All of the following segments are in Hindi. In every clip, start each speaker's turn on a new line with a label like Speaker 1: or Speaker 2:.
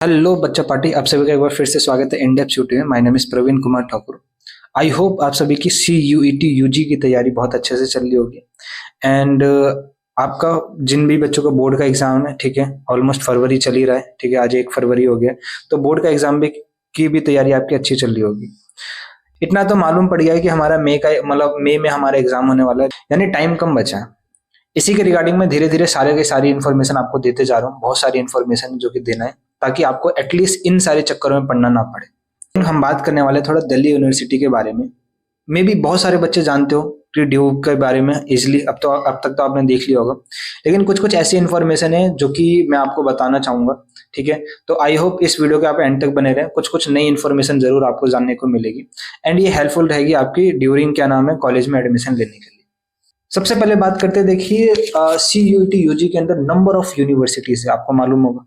Speaker 1: हेलो बच्चा पार्टी, आप सभी का एक बार फिर से स्वागत है इंडेप्थ यूटी में। My name is Praveen Kumar Thakur. I hope आप सभी की CUET UG की तैयारी बहुत अच्छे से चल रही होगी। एंड आपका जिन भी बच्चों का बोर्ड का एग्जाम है, ठीक है, ऑलमोस्ट फरवरी चल ही रहा है, ठीक है, आज 1 फरवरी हो गया, तो बोर्ड का एग्जाम भी की भी तैयारी आपकी अच्छी चल रही होगी। इतना तो मालूम पड़ गया है कि हमारा मई में हमारा एग्जाम होने वाला है, यानी टाइम कम बचा है। इसी के रिगार्डिंग मैं धीरे धीरे सारे के सारी इन्फॉर्मेशन आपको देते जा रहा हूँ। बहुत सारी इन्फॉर्मेशन जो कि देना है, ताकि आपको एटलीस्ट इन सारे चक्करों में पढ़ना ना पड़े। हम बात करने वाले थोड़ा दिल्ली यूनिवर्सिटी के बारे में। मे भी बहुत सारे बच्चे जानते हो कि ड्यू के बारे में इजिली, अब तक तो आपने देख लिया होगा, लेकिन कुछ कुछ ऐसी इन्फॉर्मेशन है जो कि मैं आपको बताना चाहूंगा। ठीक है, तो आई होप इस वीडियो के आप एंड तक बने रहें, कुछ कुछ नई इन्फॉर्मेशन जरूर आपको जानने को मिलेगी एंड ये हेल्पफुल रहेगी आपकी ड्यूरिंग क्या नाम है कॉलेज में एडमिशन लेने के लिए। सबसे पहले बात करते हैं, देखिए CUET UG के अंदर नंबर ऑफ यूनिवर्सिटीज है, आपको मालूम होगा।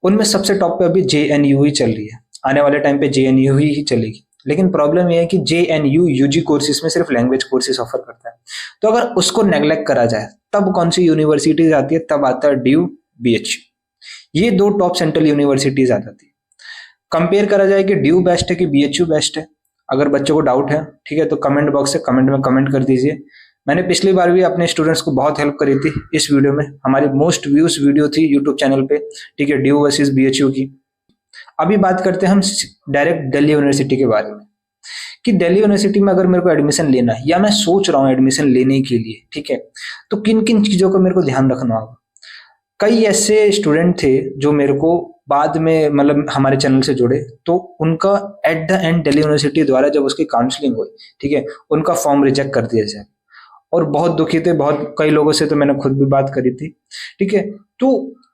Speaker 1: उनमें सबसे टॉप पे अभी JNU ही चल रही है, आने वाले टाइम पे JNU ही चलेगी। लेकिन प्रॉब्लम यह है कि JNU UG कोर्सेज में सिर्फ लैंग्वेज कोर्सेज ऑफर करता है, तो अगर उसको नेग्लेक्ट करा जाए तब कौन सी यूनिवर्सिटीज आती है? तब आता है ड्यू, BHU। ये दो टॉप सेंट्रल यूनिवर्सिटीज आ जाती है। कंपेयर करा जाए कि ड्यू बेस्ट है कि BHU बेस्ट है, अगर बच्चों को डाउट है, ठीक है, तो कमेंट बॉक्स से कमेंट में कमेंट कर दीजिए। मैंने पिछली बार भी अपने स्टूडेंट्स को बहुत हेल्प करी थी इस वीडियो में, हमारी मोस्ट व्यूज वीडियो थी यूट्यूब चैनल पे, ठीक है, ड्यू वर्सेस BHU की। अभी बात करते हैं हम डायरेक्ट दिल्ली यूनिवर्सिटी के बारे में, कि दिल्ली यूनिवर्सिटी में अगर मेरे को एडमिशन लेना है या मैं सोच रहा हूँ एडमिशन लेने के लिए, ठीक है, तो किन किन चीजों का मेरे को ध्यान रखना होगा। कई ऐसे स्टूडेंट थे जो मेरे को बाद में मतलब हमारे चैनल से जुड़े, तो उनका at the end Delhi university द्वारा जब उसकी काउंसलिंग हुई, ठीक है, उनका फॉर्म रिजेक्ट कर दिया जाए, और बहुत दुखी थे। बहुत कई लोगों से तो मैंने खुद भी बात करी थी, ठीक है। तो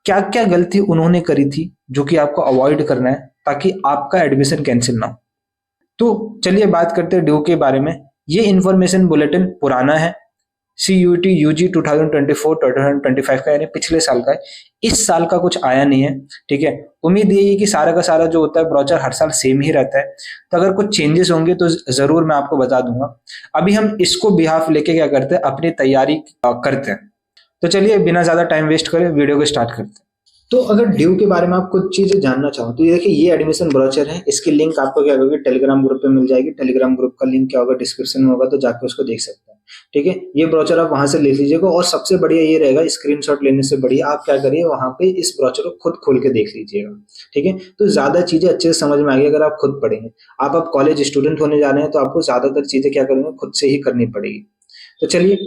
Speaker 1: क्या क्या गलती उन्होंने करी थी जो कि आपको अवॉइड करना है ताकि आपका एडमिशन कैंसिल ना हो। तो चलिए बात करते हैं ड्यू के बारे में। ये इंफॉर्मेशन बुलेटिन पुराना है, CUET UG 2024-2025 का, यानी पिछले साल का है। इस साल का कुछ आया नहीं है, ठीक है। उम्मीद यही है कि सारा का सारा जो होता है ब्रोचर हर साल सेम ही रहता है, तो अगर कुछ चेंजेस होंगे तो जरूर मैं आपको बता दूंगा। अभी हम इसको बिहाफ लेके क्या करते हैं, अपनी तैयारी करते हैं। तो चलिए बिना ज्यादा टाइम वेस्ट करे वीडियो को स्टार्ट करते हैं। तो अगर ड्यू के बारे में आप कुछ चीजें जानना चाहो तो ये देखिए, ये एडमिशन ब्रोचर है, इसकी लिंक आपको क्या होगी, टेलीग्राम ग्रुप पे मिल जाएगी। टेलीग्राम ग्रुप का लिंक क्या होगा, डिस्क्रिप्शन में होगा, तो जाके उसको देख सकते हैं, ठीक है। ये ब्रोचर आप वहां से ले लीजिएगा, और सबसे बढ़िया ये रहेगा, स्क्रीनशॉट लेने से बढ़िया आप क्या करिए, वहां पे इस ब्रोचर को खुद खोल के देख लीजिएगा, ठीक है। तो ज्यादा चीजें अच्छे से समझ में आ गई अगर आप खुद पढ़ेंगे। आप कॉलेज स्टूडेंट होने जा रहे हैं तो आपको ज्यादातर चीजें क्या करेंगे, खुद से ही करनी पड़ेगी। तो चलिए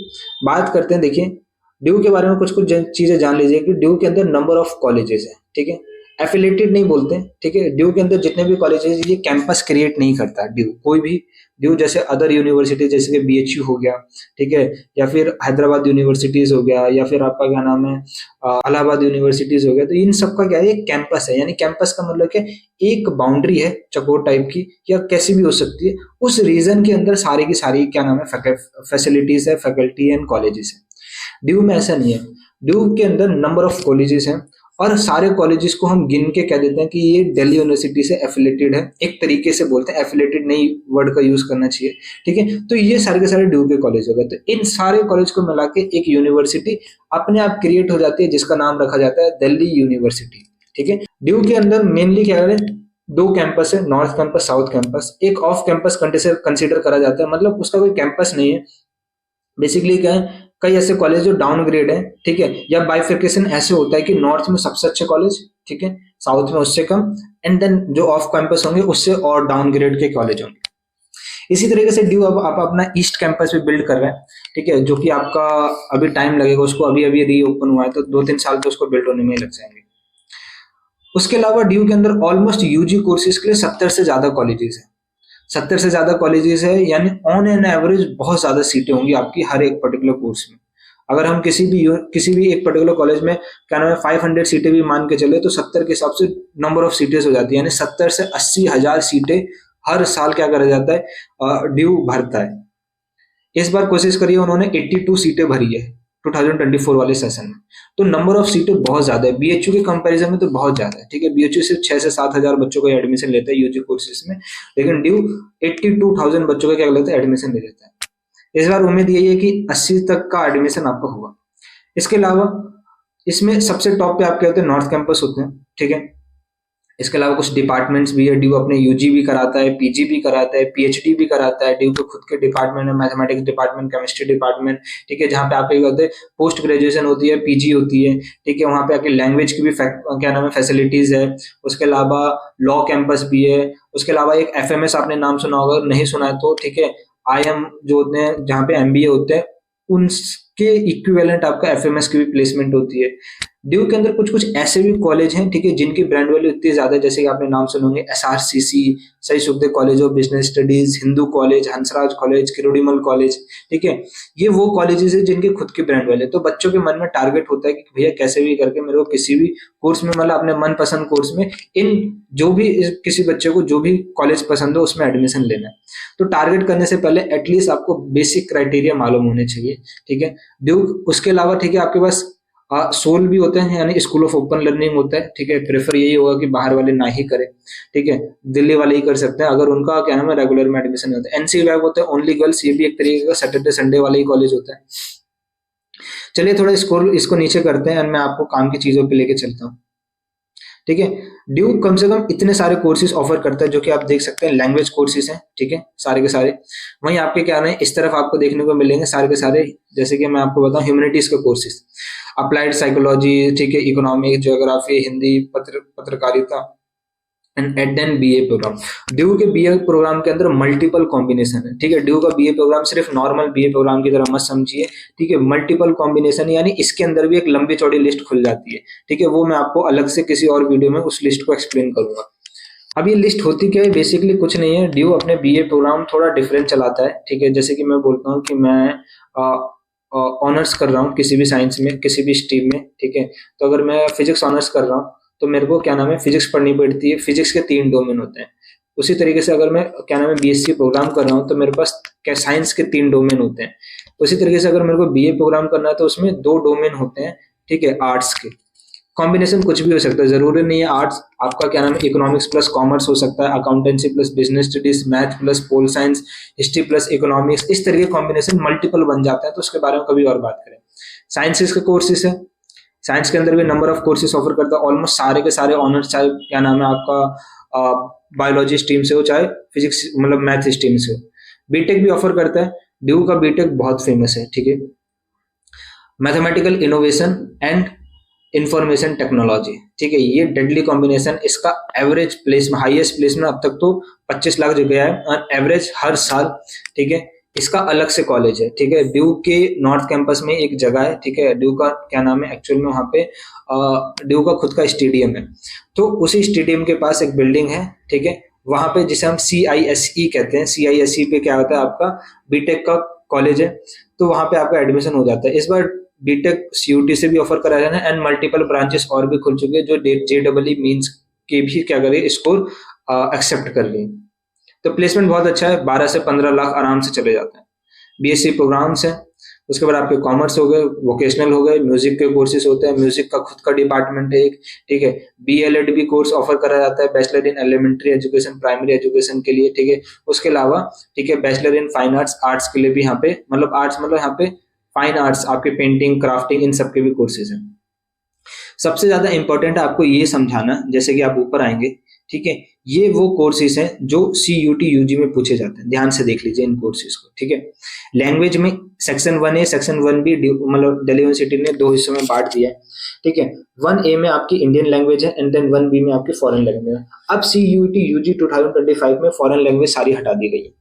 Speaker 1: बात करते हैं। देखिए ड्यू के बारे में कुछ कुछ चीजें जान लीजिए कि ड्यू के अंदर नंबर ऑफ कॉलेजेस है, ठीक है। एफिलेटेड नहीं बोलते, ठीक है। ड्यू के अंदर जितने भी कॉलेजेस, ये कैंपस क्रिएट नहीं करता ड्यू, कोई भी ड्यू जैसे अदर यूनिवर्सिटी जैसे कि BHU हो गया, ठीक है, या फिर हैदराबाद यूनिवर्सिटीज हो गया, या फिर आपका क्या नाम है इलाहाबाद यूनिवर्सिटीज हो गया, तो इन सबका क्या है, एक कैंपस है। यानी कैंपस का मतलब क्या, एक बाउंड्री है चकोर टाइप की, या कैसी भी हो सकती है, उस रीजन के अंदर सारी की सारी क्या नाम है फैसिलिटीज है, फैकल्टी एंड कॉलेजेस है। ड्यू में ऐसा नहीं है। ड्यू के अंदर नंबर ऑफ कॉलेजेस हैं, और सारे कॉलेजेस को हम गिन के कह देते हैं कि ये दिल्ली यूनिवर्सिटी से एफिलेटेड है। एक तरीके से बोलते हैं, एफिलेटेड नहीं वर्ड का यूज करना चाहिए, ठीक है। तो ये सारे के सारे ड्यू के कॉलेज हो गए। तो इन सारे कॉलेज को मिला के एक यूनिवर्सिटी अपने आप क्रिएट हो जाती है, जिसका नाम रखा जाता है दिल्ली यूनिवर्सिटी, ठीक है। ड्यू के अंदर मेनली क्या है, दो कैंपस है, नॉर्थ कैंपस, साउथ कैंपस। एक ऑफ कैंपस कंसिडर करा जाता है, मतलब उसका कोई कैंपस नहीं है। बेसिकली क्या है, कई ऐसे कॉलेज जो डाउनग्रेड है, ठीक है, या बाइफिकेशन ऐसे होता है कि नॉर्थ में सबसे अच्छे कॉलेज, ठीक है, साउथ में उससे कम, एंड देन जो ऑफ कैंपस होंगे उससे और डाउनग्रेड के कॉलेज होंगे। इसी तरीके से ड्यू अब आप अपना ईस्ट कैंपस भी बिल्ड कर रहे हैं, ठीक है, जो कि आपका अभी टाइम लगेगा, उसको अभी अभी रीओपन हुआ है, तो 2-3 साल तो उसको बिल्ड होने में लग जाएंगे। उसके अलावा ड्यू के अंदर ऑलमोस्ट UG कोर्सेज के लिए 70 से ज्यादा कॉलेजेस है। 70 से ज्यादा कॉलेजेस है, यानी ऑन एन एवरेज बहुत ज्यादा सीटें होंगी आपकी हर एक पर्टिकुलर कोर्स में। अगर हम किसी भी एक पर्टिकुलर कॉलेज में क्या नाम है 500 सीटें भी मान के चले, तो 70 के हिसाब से नंबर ऑफ सीटें हो जाती है, यानी 70 से 80 हजार सीटें हर साल क्या करा जाता है, ड्यू भरता है। इस बार कोशिश करिए, उन्होंने 82 सीटें भरी है 2024 वाले सेशन में, तो नंबर ऑफ सीटें बहुत ज्यादा है। BHU के कंपैरिजन में तो बहुत ज्यादा है, ठीक है। BHU सिर्फ 6 से 7 हजार बच्चों का एडमिशन लेता है UG कोर्सेज में, लेकिन ड्यू 82,000 बच्चों का क्या लेता है, एडमिशन ले लेता है। इस बार उम्मीद यही है कि 80 तक का एडमिशन आपका होगा। इसके अलावा इसमें सबसे टॉप पे आपके होते हैं नॉर्थ कैंपस होते हैं, ठीक है। इसके अलावा कुछ डिपार्टमेंट्स भी है, ड्यू अपने यूजी भी कराता है, पीजी भी कराता है, पीएचडी भी कराता है। ड्यू के खुद के डिपार्टमेंट है, मैथमेटिक्स डिपार्टमेंट, केमिस्ट्री डिपार्टमेंट, ठीक है, जहाँ पे आपके क्या होते हैं, पोस्ट ग्रेजुएशन होती है, पीजी होती है, ठीक है, वहाँ पे आपके लैंग्वेज की भी क्या नाम है, फैसिलिटीज है। उसके अलावा लॉ कैंपस भी है। उसके अलावा एक एफएमएस आपने नाम सुना होगा, नहीं सुना है तो ठीक है, आईएम जो होते हैं जहाँ पे एमबीए होते हैं, उनके इक्विवेलेंट आपका एफएमएस की भी प्लेसमेंट होती है। ड्यू के अंदर कुछ कुछ ऐसे भी कॉलेज हैं, ठीक है, जिनकी ब्रांड वैल्यू इतनी ज्यादा है, जैसे कि आपने नाम सुने होंगे, एसआरसीसी, सही Sukhdev college of business studies, Hindu college, Hansraj college, Kirorimal college, ठीक है। ये वो कॉलेजेस है जिनकी खुद की ब्रांड वैल्यू है। तो बच्चों के मन में टारगेट होता है कि भैया कैसे भी करके मेरे को किसी भी कोर्स में, मतलब अपने मनपसंद कोर्स में, इन जो भी किसी बच्चे को जो भी कॉलेज पसंद हो उसमें एडमिशन लेना है। तो टारगेट करने से पहले एटलीस्ट आपको बेसिक क्राइटेरिया मालूम होने चाहिए, ठीक है। ड्यू उसके अलावा, ठीक है, आपके पास सोल भी होते हैं, यानी स्कूल ऑफ ओपन लर्निंग होता है, ठीक है। प्रेफर यही होगा कि बाहर वाले ना ही करें, ठीक है, दिल्ली वाले ही कर सकते हैं अगर उनका क्या नाम है रेगुलर में एडमिशन होता है। एनसी वैग होता है ओनली गर्ल्स, ये भी एक तरीके का सैटरडे संडे वाला ही कॉलेज होता है। चलिए थोड़ा इसको नीचे करते हैं और मैं आपको काम की चीजों पे लेके चलता हूँ, ठीक है। ड्यू कम से कम इतने सारे कोर्सेज ऑफर करता है, जो कि आप देख सकते हैं लैंग्वेज कोर्सेज हैं, ठीक है, सारे के सारे। वहीं आपके क्या है, इस तरफ आपको देखने को मिलेंगे सारे के सारे, जैसे कि मैं आपको बताऊं, ह्यूमैनिटीज के कोर्सेज, अप्लाइड साइकोलॉजी, ठीक है, इकोनॉमिक्स, ज्योग्राफी, हिंदी, पत्रकारिता एंड एड एंड बीए प्रोग्राम। ड्यू के बीए प्रोग्राम के अंदर मल्टीपल कॉम्बिनेशन है, ठीक है। ड्यू का बीए प्रोग्राम सिर्फ नॉर्मल बीए प्रोग्राम की तरह मत समझिए, ठीक है, मल्टीपल कॉम्बिनेशन, यानी इसके अंदर भी एक लंबी चौड़ी लिस्ट खुल जाती है, ठीक है। वो मैं आपको अलग से किसी और वीडियो में उस लिस्ट को एक्सप्लेन करूंगा। अब ये लिस्ट होती क्या है, बेसिकली कुछ नहीं है, ड्यू अपने बीए प्रोग्राम थोड़ा डिफरेंट चलाता है, ठीक है। जैसे कि मैं बोलता हूँ कि मैं ऑनर्स कर रहा हूँ किसी भी साइंस में, किसी भी स्ट्रीम में, ठीक है। तो अगर मैं फिजिक्स ऑनर्स कर रहा हूँ तो मेरे को क्या नाम है फिजिक्स पढ़नी पड़ती है। फिजिक्स के 3 डोमेन होते हैं। उसी तरीके से अगर मैं क्या नाम है बीएससी प्रोग्राम कर रहा हूँ तो मेरे पास क्या साइंस के 3 डोमेन होते हैं। उसी तरीके से अगर मेरे को बीए प्रोग्राम करना है तो उसमें 2 डोमेन होते हैं, ठीक है, आर्ट्स के। कॉम्बिनेशन कुछ भी हो सकता है, जरूरी नहीं है आर्ट्स आपका क्या नाम है इकोनॉमिक्स प्लस कॉमर्स हो सकता है, accountancy plus business studies, math plus pol science, history plus economics, इस तरह के कॉम्बिनेशन मल्टीपल बन जाता है। तो उसके बारे में कभी और बात करें। साइंसेस के कोर्सेस है, साइंस के अंदर भी नंबर ऑफ कोर्सेज ऑफर करता है, ऑलमोस्ट सारे के सारे ऑनर्स, चाहे क्या नाम है आपका बायोलॉजी स्ट्रीम से हो, चाहे फिजिक्स मतलब मैथ स्ट्रीम से हो। बीटेक भी ऑफर करता है, ड्यू का बीटेक बहुत फेमस है, ठीक है। Mathematical innovation and information technology, ठीक है, ये डेडली कॉम्बिनेशन। इसका एवरेज प्लेसमेंट, हाईएस्ट प्लेसमेंट अब तक तो 25 लाख जो गया है और एवरेज हर साल, ठीक है। इसका अलग से कॉलेज है, ठीक है, ड्यू के नॉर्थ कैंपस में एक जगह है, ठीक है। ड्यू का क्या नाम है एक्चुअल में, वहां पे ड्यू का खुद का स्टेडियम है। तो उसी स्टेडियम के पास एक बिल्डिंग है, ठीक है, वहां पे जिसे हम CISE कहते हैं। CISE पे क्या होता है आपका बीटेक का कॉलेज है, तो वहां पे आपका एडमिशन हो जाता है। इस बार बीटेक CUT से भी ऑफर करा जाना एंड मल्टीपल ब्रांचेस और भी खुल चुके हैं जो JEE मींस के भी क्या करें स्कोर एक्सेप्ट कर लें। तो प्लेसमेंट बहुत अच्छा है, 12 से 15 लाख आराम से चले जाते हैं। बीएससी प्रोग्राम्स हैं। उसके बाद आपके कॉमर्स हो गए, वोकेशनल हो गए, म्यूजिक के कोर्सेज होते हैं, म्यूजिक का खुद का डिपार्टमेंट है एक, ठीक है। BLED भी कोर्स ऑफर करा जाता है, bachelor in elementary education, primary education के लिए, ठीक है। उसके अलावा ठीक है bachelor in fine arts, arts के लिए भी यहाँ पे मतलब आर्ट्स मतलब यहाँ पे फाइन आर्ट्स, आपके पेंटिंग, क्राफ्टिंग, इन सब के भी कोर्सेज हैं। सबसे ज्यादा इंपॉर्टेंट है आपको ये समझाना, जैसे कि आप ऊपर आएंगे, ठीक है, ये वो कोर्सेज हैं जो CUT UG में पूछे जाते हैं। ध्यान से देख लीजिए इन कोर्सेज को, ठीक है। लैंग्वेज में सेक्शन 1A, सेक्शन 1B मतलब दिल्ली यूनिवर्सिटी ने 2 हिस्सों में बांट दिया है, ठीक है। 1A में आपकी इंडियन लैंग्वेज है एंड देन 1B में आपकी फॉरेन लैंग्वेज है। अब CUT UG 2025 में फॉरेन लैंग्वेज सारी हटा दी गई है।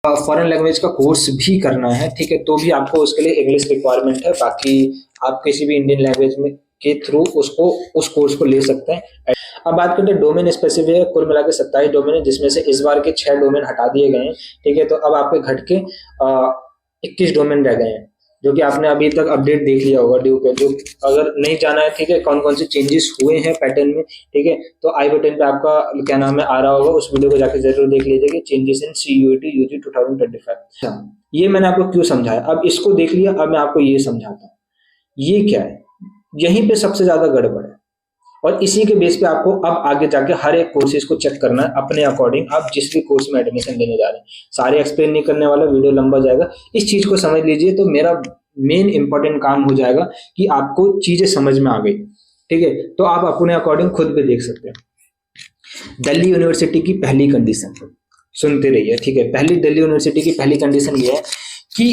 Speaker 1: फॉरेन लैंग्वेज का कोर्स भी करना है, ठीक है, तो भी आपको उसके लिए इंग्लिश रिक्वायरमेंट है। बाकी आप किसी भी इंडियन लैंग्वेज में के थ्रू उसको उस कोर्स को ले सकते हैं। अब बात करते हैं डोमेन स्पेसिफिक है, कुल मिलाकर 27 डोमेन है, जिसमें से इस बार के 6 डोमेन हटा दिए गए हैं, ठीक है। तो अब आपके घट के 21 डोमेन रह गए हैं, जो कि आपने अभी तक अपडेट देख लिया होगा ड्यू पे। जो अगर नहीं जाना है, ठीक है, कौन कौन से चेंजेस हुए हैं पैटर्न में, ठीक है, तो आई बटन पे आपका क्या नाम है आ रहा होगा, उस वीडियो को जाकर जरूर देख लीजिए, चेंजेस इन CUT UG 2025। अच्छा, ये मैंने आपको क्यों समझाया, अब इसको देख लिया, अब मैं आपको ये समझाता हूँ ये क्या है। यहीं पे सबसे ज्यादा गड़बड़ है और इसी के बेस पे आपको अब आगे जाके हर एक कोर्सेज को चेक करना है अपने अकॉर्डिंग, आप जिस भी कोर्स में एडमिशन लेने जा रहे हैं। सारे एक्सप्लेन नहीं करने वाला, वीडियो लंबा जाएगा, इस चीज को समझ लीजिए तो मेरा मेन इंपॉर्टेंट काम हो जाएगा कि आपको चीजें समझ में आ गई, ठीक है, तो आप अपने अकॉर्डिंग खुद भी देख सकते हैं। दिल्ली यूनिवर्सिटी की पहली कंडीशन सुनते रहिए, ठीक है। पहली दिल्ली यूनिवर्सिटी की पहली कंडीशन ये है कि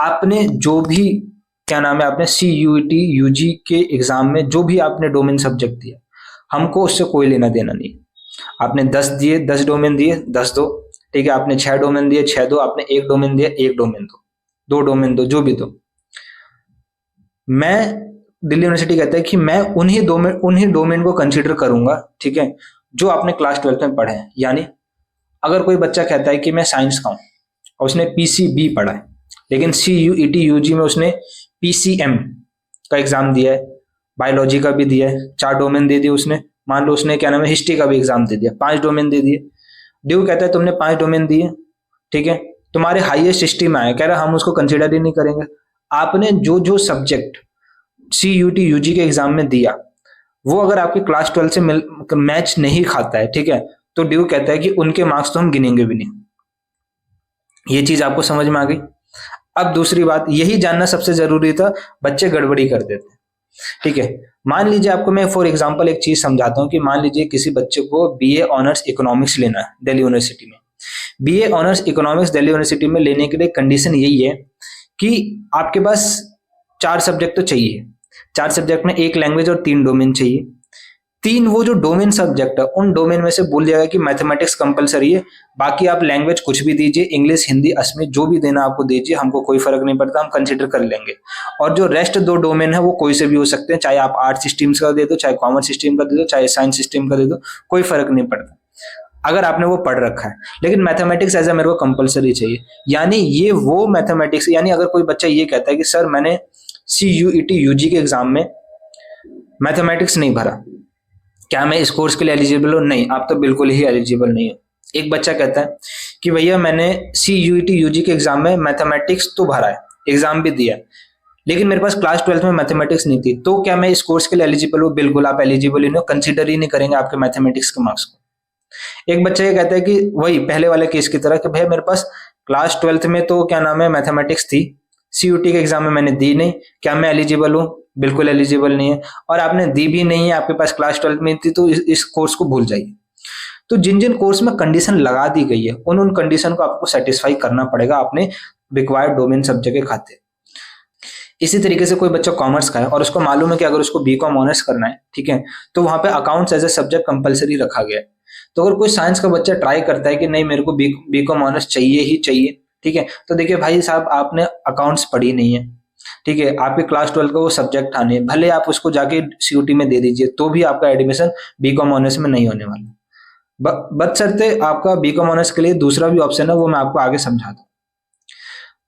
Speaker 1: आपने जो भी क्या नाम है आपने CUET UG के एग्जाम में जो भी आपने डोमेन सब्जेक्ट दिया, हमको उससे कोई लेना देना नहीं। आपने 10 दिए 10 डोमेन दिए 10 दो, ठीक है। आपने 6 डोमेन दिए 6 दो, आपने 1 डोमेन दिया 1 डोमेन दो, 2 डोमेन दो, जो भी दो। मैं दिल्ली यूनिवर्सिटी कहता है कि मैं उन्हीं डोमेन को कंसीडर करूंगा, ठीक है, जो आपने क्लास 12 में पढ़े हैं। यानी अगर कोई बच्चा कहता है कि मैं साइंस का हूं और उसने PCB पढ़ा है, लेकिन CUET UG में उसने PCM का एग्जाम दिया है, बायोलॉजी का भी दिया है, 4 डोमेन दे दिए उसने। मान लो उसने क्या नाम है हिस्ट्री का भी एग्जाम दे दिया, 5 डोमेन दे दिए। ड्यू कहता है तुमने 5 डोमेन दिए, ठीक है, तुम्हारे हाईएस्ट हिस्ट्री में आए, कह रहा हम उसको कंसिडर ही नहीं करेंगे। आपने जो जो सब्जेक्ट CUET UG के एग्जाम में दिया, वो अगर आपके क्लास 12 से मैच नहीं खाता है, ठीक है, तो ड्यू कहता है कि उनके मार्क्स तो हम गिनेंगे भी नहीं। ये चीज आपको समझ में आ गई। अब दूसरी बात, यही जानना सबसे जरूरी था, बच्चे गड़बड़ी कर देते हैं, ठीक है। मान लीजिए आपको मैं फॉर एग्जांपल एक चीज समझाता हूँ कि मान लीजिए किसी बच्चे को BA ऑनर्स इकोनॉमिक्स लेना है दिल्ली यूनिवर्सिटी में। BA honours economics Delhi university में लेने के लिए कंडीशन यही है कि आपके पास 4 सब्जेक्ट तो चाहिए, 4 सब्जेक्ट में 1 लैंग्वेज और 3 डोमेन चाहिए। 3 वो जो डोमेन सब्जेक्ट है उन डोमेन में से बोल जाएगा कि मैथमेटिक्स कंपलसरी है, बाकी आप लैंग्वेज कुछ भी दीजिए, इंग्लिश हिंदी असमी जो भी देना आपको दीजिए, हमको कोई फर्क नहीं पड़ता, हम कंसिडर कर लेंगे। और जो रेस्ट 2 डोमेन है वो कोई से भी हो सकते हैं, चाहे आप आर्ट्स स्ट्रीम्स का दे दो, चाहे कॉमर्स स्ट्रीम का दे दो, चाहे साइंस स्ट्रीम का दे दो, कोई फर्क नहीं पड़ता अगर आपने वो पढ़ रखा है। लेकिन मैथमेटिक्स एज ए मेरे को कंपलसरी चाहिए। यानी ये वो मैथमेटिक्स, यानी अगर कोई बच्चा ये कहता है कि सर मैंने CUET UG के एग्जाम में मैथमेटिक्स नहीं भरा, क्या मैं इस कोर्स के लिए एलिजिबल हूँ? नहीं, आप तो बिल्कुल ही एलिजिबल नहीं हो। एक बच्चा कहता है कि भैया मैंने CUET UG के एग्जाम में मैथमेटिक्स तो भरा है, एग्जाम भी दिया, लेकिन मेरे पास क्लास 12 में मैथमेटिक्स नहीं थी, तो क्या मैं इस कोर्स के लिए एलिजिबल हूँ? बिल्कुल आप एलिजिबल ही नहीं हो, कंसिडर ही नहीं करेंगे आपके मैथमेटिक्स के मार्क्स को। एक बच्चा ये कहता है कि वही पहले वाले केस की तरह कि भैया मेरे पास क्लास 12 में तो क्या नाम है मैथमेटिक्स थी, CUET के एग्जाम में मैंने दी नहीं, क्या मैं एलिजिबल हूँ? बिल्कुल एलिजिबल नहीं है। और आपने दी भी नहीं है, आपके पास क्लास 12 में थी, तो इस कोर्स को भूल जाइए। तो जिन जिन कोर्स में कंडीशन लगा दी गई है उन कंडीशन को आपको सेटिस्फाई करना पड़ेगा अपने रिक्वायर्ड डोमेन सब्जेक्ट के खाते। इसी तरीके से कोई बच्चा कॉमर्स का है और उसको मालूम है कि अगर उसको BCom ऑनर्स करना है, ठीक है, तो वहां पे accounts as a subject compulsory रखा गया है। तो अगर कोई साइंस का बच्चा ट्राई करता है कि नहीं मेरे को BCom ऑनर्स चाहिए ही चाहिए, ठीक है, तो देखिए भाई साहब आपने अकाउंट्स पढ़ी नहीं है, ठीक है, आपके क्लास 12 का वो सब्जेक्ट आने हैं, भले आप उसको जाके CUET में दे दीजिए तो भी आपका एडमिशन BCom ऑनर्स में नहीं होने वाला। बशर्ते आपका BCom ऑनर्स के लिए दूसरा भी ऑप्शन है, वो मैं आपको आगे समझा दूं।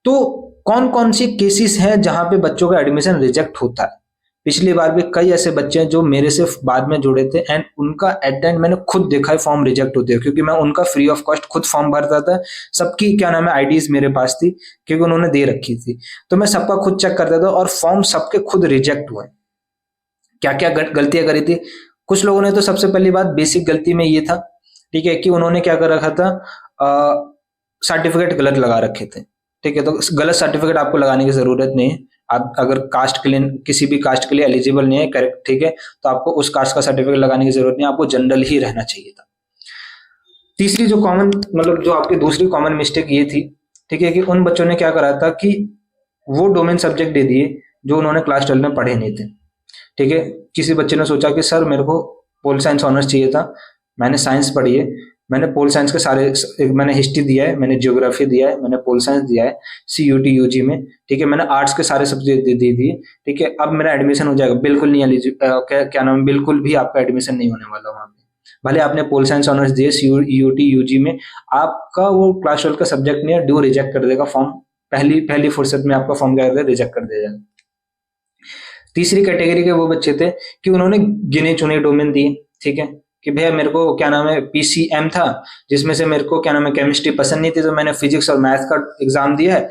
Speaker 1: तो कौन कौन सी केसेस हैं जहां पे बच्चों का एडमिशन रिजेक्ट होता है? पिछली बार भी कई ऐसे बच्चे हैं जो मेरे से बाद में जुड़े थे एंड उनका एट द एंड मैंने खुद देखा है फॉर्म रिजेक्ट होते हैं, क्योंकि मैं उनका फ्री ऑफ कॉस्ट खुद फॉर्म भरता था। सबकी क्या नाम है आईडीज मेरे पास थी क्योंकि उन्होंने दे रखी थी, तो मैं सबका खुद चेक करता था और फॉर्म सबके खुद रिजेक्ट हुए। क्या क्या गलतियां करी थी कुछ लोगों ने? तो सबसे पहली बात बेसिक गलती में ये था, ठीक है, कि उन्होंने क्या कर रखा था, सर्टिफिकेट गलत लगा रखे थे, ठीक है। तो गलत सर्टिफिकेट आपको लगाने की जरूरत नहीं है। आप अगर कास्ट के लिए किसी भी कास्ट के लिए एलिजिबल नहीं है, करेक्ट, ठीक है, तो आपको उस कास्ट का सर्टिफिकेट लगाने की जरूरत नहीं है, आपको जनरल ही रहना चाहिए था। तीसरी जो कॉमन मतलब जो आपकी दूसरी कॉमन मिस्टेक ये थी, ठीक है, कि उन बच्चों ने क्या करा था कि वो डोमेन सब्जेक्ट दे दिए जो उन्होंने क्लास 12 में पढ़े नहीं थे, ठीक है। किसी बच्चे ने सोचा कि सर मेरे को पोल साइंस ऑनर्स चाहिए था, मैंने साइंस पढ़ी है, मैंने पोल साइंस के सारे मैंने हिस्ट्री दिया है, मैंने ज्योग्राफी दिया है, मैंने पोल साइंस दिया है CUET UG में, ठीक है, मैंने आर्ट्स के सारे सब्जेक्ट दे दिए, ठीक है, अब मेरा एडमिशन हो जाएगा। बिल्कुल नहीं एलिजिबल, क्या नाम, बिल्कुल भी आपका एडमिशन नहीं होने वाला वहां पे। भले आपने पोल साइंस ऑनर्स दिए CUET UG में, आपका वो क्लास 12 का सब्जेक्ट नहीं है, ड्यू रिजेक्ट कर देगा फॉर्म, पहली पहली फुर्सत में आपका फॉर्म क्या कर देगा, रिजेक्ट कर देगा। तीसरी कैटेगरी के वो बच्चे थे कि उन्होंने गिने चुने डोमेन दिए, ठीक है, कि भैया मेरे को क्या नाम है PCM था, जिसमें से मेरे को क्या नाम है केमिस्ट्री पसंद नहीं थी, तो मैंने फिजिक्स और मैथ का एग्जाम दिया है,